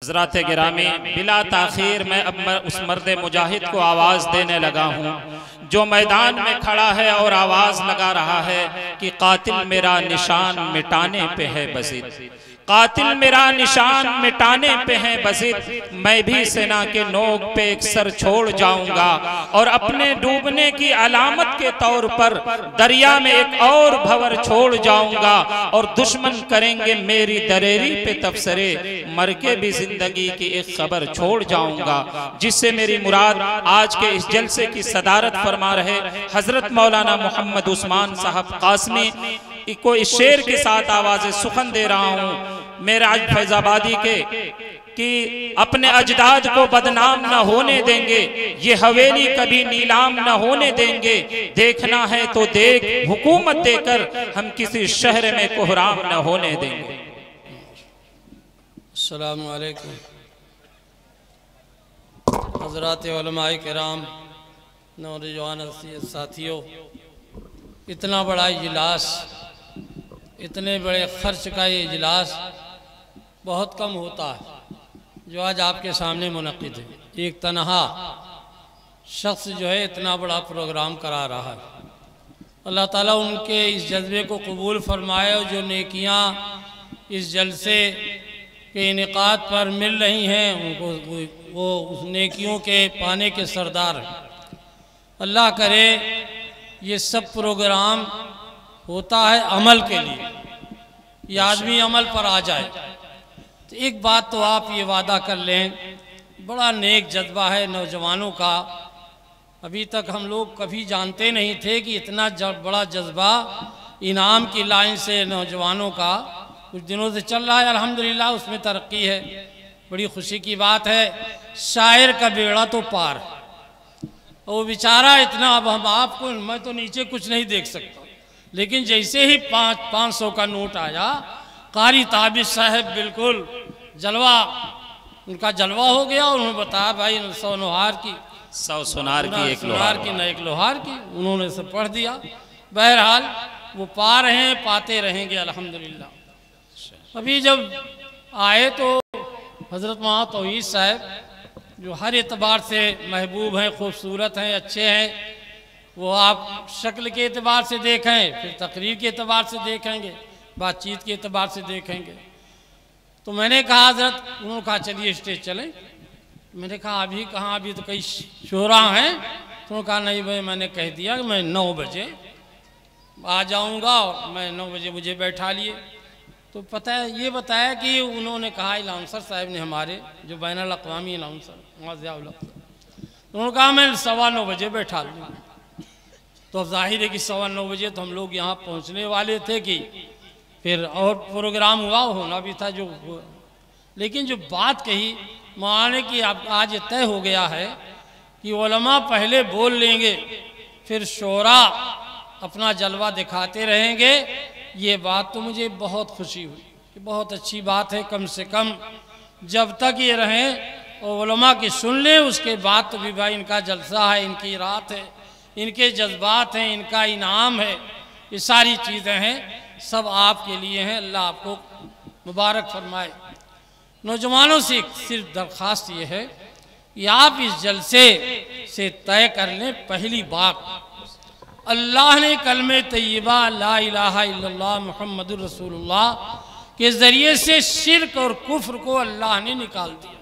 हज़रात गिरामी, बिला ताखीर मैं अब उस मर्द मुजाहिद को आवाज़ देने लगा हूँ जो मैदान में खड़ा है और आवाज़ लगा रहा है कि कातिल मेरा निशान मिटाने पे है बज़िद, कातिल मेरा निशान मिटाने पे है बज़िद। मैं भी सेना के नोक पे एक सर छोड़ जाऊंगा और अपने डूबने की अलामत के तौर पर दरिया में एक और भंवर छोड़ जाऊंगा और दुश्मन करेंगे मेरी दरेरी पे तबसरे, मर के भी जिंदगी की एक खबर छोड़ जाऊंगा। जिससे मेरी मुराद आज के इस जलसे की सदारत फरमा रहे हजरत मौलाना मोहम्मद उस्मान साहब कासमी को इस शेर के साथ आवाज़ सुखन दे रहा हूँ मेरा आज फैजाबादी के कि अपने अजदाद को बदनाम न होने देंगे, ये हवेली कभी नीलाम न होने देंगे। देखना है तो देख, हुकूमत देकर हम किसी शहर में कोहराम न होने देंगे। अस्सलामु अलैकुम हज़रात उलमाए किराम, नौजवान साथियों, इतना बड़ा इजलास, इतने बड़े खर्च का ये इजलास बहुत कम होता है जो आज आपके सामने मुनक़िद है। एक तनहा शख्स जो है इतना बड़ा प्रोग्राम करा रहा है। अल्लाह ताला उनके इस जज्बे को कबूल फरमाए और जो नेकियां इस जलसे के इनेकाद पर मिल रही हैं उनको वो उस नेकियों के पाने के सरदार हैं। अल्लाह करे ये सब प्रोग्राम होता है अमल के लिए, ये आदमी अमल पर आ जाए। तो एक बात तो आप ये वादा कर लें, बड़ा नेक जज्बा है नौजवानों का। अभी तक हम लोग कभी जानते नहीं थे कि इतना बड़ा जज्बा इनाम की लाइन से नौजवानों का कुछ दिनों से चल रहा है। अल्हम्दुलिल्लाह उसमें तरक्की है, बड़ी खुशी की बात है। शायर का बेड़ा तो पार, वो बेचारा इतना, अब हम आपको, मैं तो नीचे कुछ नहीं देख सकता, लेकिन जैसे ही 500 का नोट आया, कारी ताबिश साहब बिल्कुल जलवा, उनका जलवा हो गया। उन्होंने बताया भाई 100 लोहार की, 100 सुनार की, 1 लोहार की, न 1 लोहार की। उन्होंने सब पढ़ दिया। बहरहाल वो पा रहे हैं, पाते रहेंगे अल्हम्दुलिल्लाह। अभी जब आए तो हज़रत मौलाना तौहीद साहब जो हर एतबार से महबूब हैं, खूबसूरत हैं, अच्छे हैं, वो आप शक्ल के एतबार से देखें, फिर तकरीर के एतबार से देखेंगे, बातचीत के एतबार से देखेंगे। तो मैंने कहा हज़रत, उन्होंने कहा चलिए स्टेज चलें। मैंने कहा अभी कहाँ, अभी तो कई शोरा हैं। तो उन्होंने कहा नहीं भाई, मैंने कह दिया कि मैं 9 बजे आ जाऊँगा और मैं 9 बजे मुझे बैठा लिए। तो पता है, ये बताया कि उन्होंने कहा अनाउंसर साहब ने, हमारे जो बैनुल अक़वामी अनाउंसर उन्होंने कहा मैं 9:15 बजे बैठा लूँगा। तो अब जाहिर है कि 9:15 बजे तो हम लोग यहाँ पहुँचने वाले थे कि फिर और प्रोग्राम हुआ, होना भी था जो। लेकिन जो बात कही माने कि अब आज ये तय हो गया है कि उलमा पहले बोल लेंगे, फिर शोरा अपना जलवा दिखाते रहेंगे। ये बात तो मुझे बहुत खुशी हुई कि बहुत अच्छी बात है। कम से कम जब तक ये रहें और उलमा की सुन लें, उसके बाद तो भी भाई इनका जलसा है, इनकी रात है, इनके जज्बात हैं, इनका इनाम है, ये सारी चीज़ें हैं, सब आपके लिए हैं। अल्लाह आपको मुबारक फरमाए। नौजवानों से सिर्फ दरख्वास्त ये है कि आप इस जलसे से तय कर लें, पहली बात अल्लाह ने कलमे तय्यबा ला इलाहा इल्लल्लाह मुहम्मदुर रसूलुल्लाह के ज़रिए से शिर्क और कुफ्र को अल्लाह ने निकाल दिया।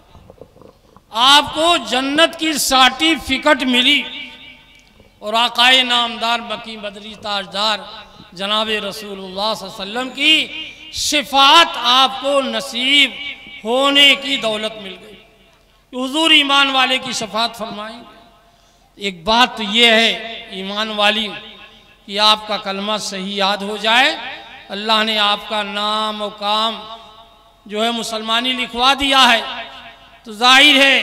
आपको जन्नत की सर्टिफिकेट मिली और आकाए नामदार मकी बदरी ताजदार जनाब रसूलुल्लाह सल्लल्लाहु अलैहि वसल्लम की शिफात आपको नसीब होने की दौलत मिल गई। हुजूर ईमान वाले की शफात फरमाएंगे। एक बात तो ये है ईमान वाली कि आपका कलमा सही याद हो जाए। अल्लाह ने आपका नाम और काम जो है मुसलमानी लिखवा दिया है, तो जाहिर है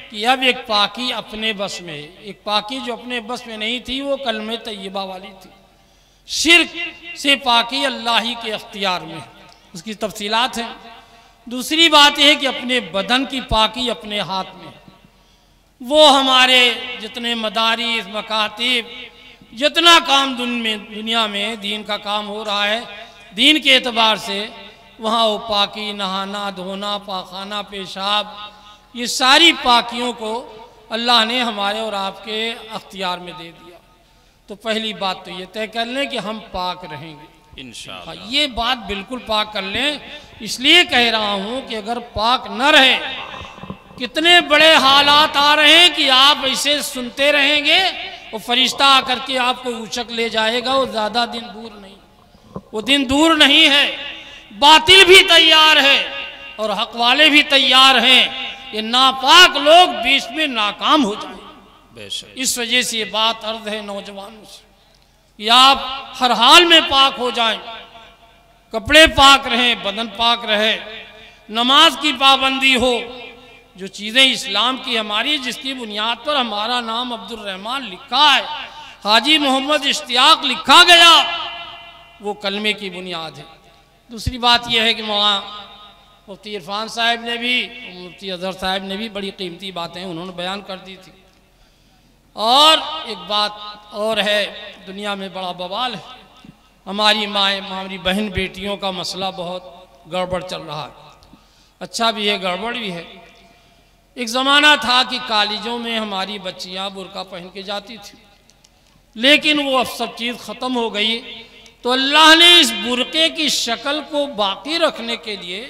कि अब एक पाकी अपने बस में है। एक पाकी जो अपने बस में नहीं थी वो कलमे तय्यबा वाली थी। शिर्क से पाकी अल्लाह ही के अख्तियार में है, उसकी तफसीलात हैं। दूसरी बात यह है कि अपने बदन की पाकी अपने हाथ में है। वो हमारे जितने मदारिस मकातिब जितना काम दुनिया में दीन का काम हो रहा है, दीन के एतबार से वहाँ वो पाकी, नहाना धोना, पाखाना, पेशाब, ये सारी पाकियों को अल्लाह ने हमारे और आपके अख्तियार में दे दिया। तो पहली बात तो ये तय कर लें कि हम पाक रहेंगे इंशाअल्लाह। ये बात बिल्कुल पाक कर लें। इसलिए कह रहा हूँ कि अगर पाक न रहे, कितने बड़े हालात आ रहे हैं कि आप ऐसे सुनते रहेंगे और फरिश्ता आकर के आपको उचक ले जाएगा। वो ज़्यादा दिन दूर नहीं, वो दिन दूर नहीं है। बातिल भी तैयार है और हक वाले भी तैयार हैं। ये नापाक लोग बीच में नाकाम हो जाए। इस वजह से ये बात अर्ज है नौजवानों से कि आप हर हाल में पाक हो जाएं, कपड़े पाक रहें, बदन पाक रहे, नमाज की पाबंदी हो। जो चीज़ें इस्लाम की हमारी, जिसकी बुनियाद पर हमारा नाम अब्दुल रहमान लिखा है, हाजी मोहम्मद इश्तियाक लिखा गया, वो कलमे की बुनियाद है। दूसरी बात यह है कि वहाँ मुफ्ती इरफान साहब ने भी, मुफ्ती अजहर साहब ने भी बड़ी कीमती बातें उन्होंने बयान कर दी थी। और एक बात और है, दुनिया में बड़ा बवाल है। हमारी माएँ, हमारी बहन बेटियों का मसला बहुत गड़बड़ चल रहा है। अच्छा भी है, गड़बड़ भी है। एक ज़माना था कि कॉलेजों में हमारी बच्चियां बुर्का पहन के जाती थी, लेकिन वो अब सब चीज़ ख़त्म हो गई। तो अल्लाह ने इस बुर्के की शक्ल को बाकी रखने के लिए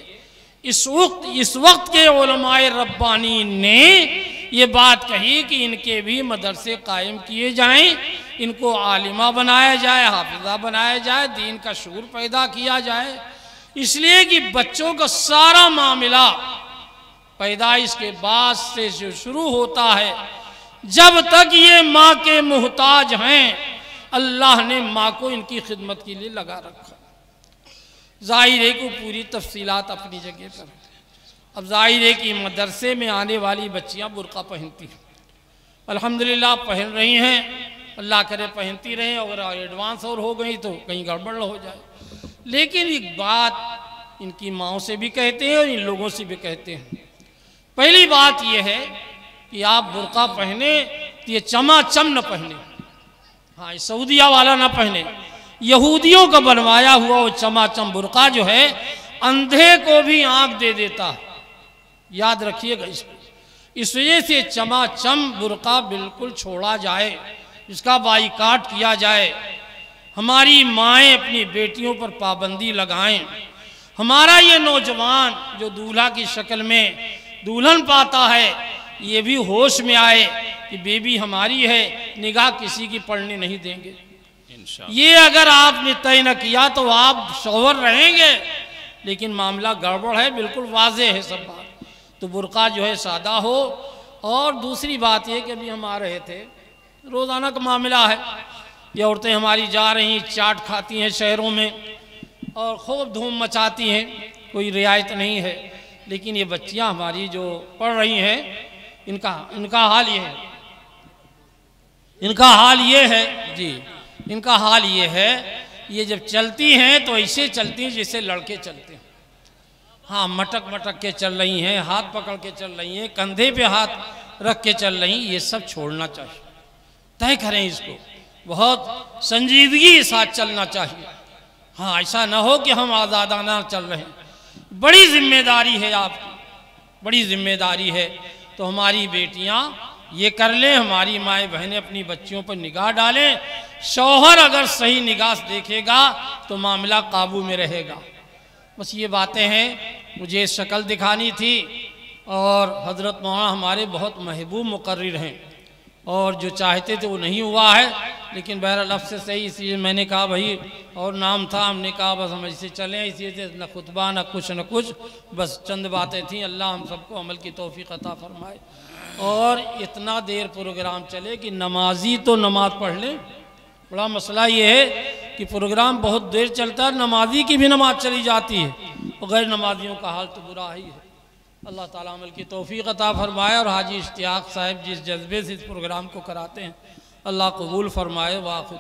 इस वक्त के उलमाए रब्बानी ने ये बात कही कि इनके भी मदरसे कायम किए जाएं, इनको आलिमा बनाया जाए, हाफिजा बनाया जाए, दीन का शूर पैदा किया जाए। इसलिए कि बच्चों का सारा मामला पैदाइश के बाद से जो शुरू होता है, जब तक ये माँ के मुहताज हैं, अल्लाह ने माँ को इनकी खिदमत के लिए लगा रखा। जाहिर है कि पूरी तफसीलात अपनी जगह पर। अब जाहिर है कि मदरसे में आने वाली बच्चियां बुर्का पहनती हैं, अल्हम्दुलिल्लाह पहन रही हैं, अल्लाह करे पहनती रहें। अगर एडवांस और हो गई तो कहीं गड़बड़ हो जाए। लेकिन एक बात इनकी माओं से भी कहते हैं और इन लोगों से भी कहते हैं। पहली बात यह है कि आप बुर्का पहने तो ये चमाचम न पहने। हाँ, सऊदिया वाला ना पहने। यहूदियों का बनवाया हुआ वो चमाचम बुर्का जो है, अंधे को भी आंख दे देता है, याद रखिएगा इसको। इस वजह से चमाचम बुर्का बिल्कुल छोड़ा जाए, इसका बाइकाट किया जाए। हमारी माएँ अपनी बेटियों पर पाबंदी लगाएं। हमारा ये नौजवान जो दूल्हा की शक्ल में दुल्हन पाता है, ये भी होश में आए कि बेबी हमारी है, निगाह किसी की पड़ने नहीं देंगे। ये अगर आपने तय न किया तो आप शौहर रहेंगे, लेकिन मामला गड़बड़ है, बिल्कुल वाज़ेह है सब बात। तो बुर्का जो है सादा हो। और दूसरी बात ये कि अभी हम आ रहे थे, रोज़ाना का मामला है, ये औरतें हमारी जा रही चाट खाती हैं शहरों में और खूब धूम मचाती हैं, कोई रियायत नहीं है। लेकिन ये बच्चियां हमारी जो पढ़ रही हैं, इनका हाल ये है, इनका हाल ये है जी, इनका हाल ये है, ये जब चलती हैं तो ऐसे चलती हैं जैसे लड़के चलते हैं। हाँ, मटक मटक के चल रही हैं, हाथ पकड़ के चल रही हैं, कंधे पे हाथ रख के चल रही हैं। ये सब छोड़ना चाहिए, तय करें इसको, बहुत संजीदगी के साथ चलना चाहिए। हाँ, ऐसा ना हो कि हम आज़ादाना चल रहे हैं। बड़ी जिम्मेदारी है आपकी, बड़ी जिम्मेदारी है। तो हमारी बेटियां ये कर लें, हमारी माएँ बहनें अपनी बच्चियों पर निगाह डालें। शौहर अगर सही निगाह देखेगा तो मामला काबू में रहेगा। बस ये बातें हैं, मुझे शक्ल दिखानी थी। और हज़रत मौलाना हमारे बहुत महबूब मुकर्रिर हैं और जो चाहते थे वो नहीं हुआ है, लेकिन बहरहाल लफ्ज़ से सही, इसलिए मैंने कहा भाई, और नाम था, हमने कहा बस हम ऐसे चलें, इसी से न खुतबा न कुछ, बस चंद बातें थीं। अल्लाह हम सबको अमल की तौफीक अता फरमाए। और इतना देर प्रोग्राम चले कि नमाजी तो नमाज पढ़ लें। बड़ा मसला ये है कि प्रोग्राम बहुत देर चलता है, नमाजी की भी नमाज चली जाती है, और गैर नमाजियों का हाल तो बुरा ही है। अल्लाह ताला अमल की तौफीक अता फरमाए। और हाजी इश्तियाक साहब जिस जज्बे से इस प्रोग्राम को कराते हैं, अल्लाह कबूल फरमाए। वाखिर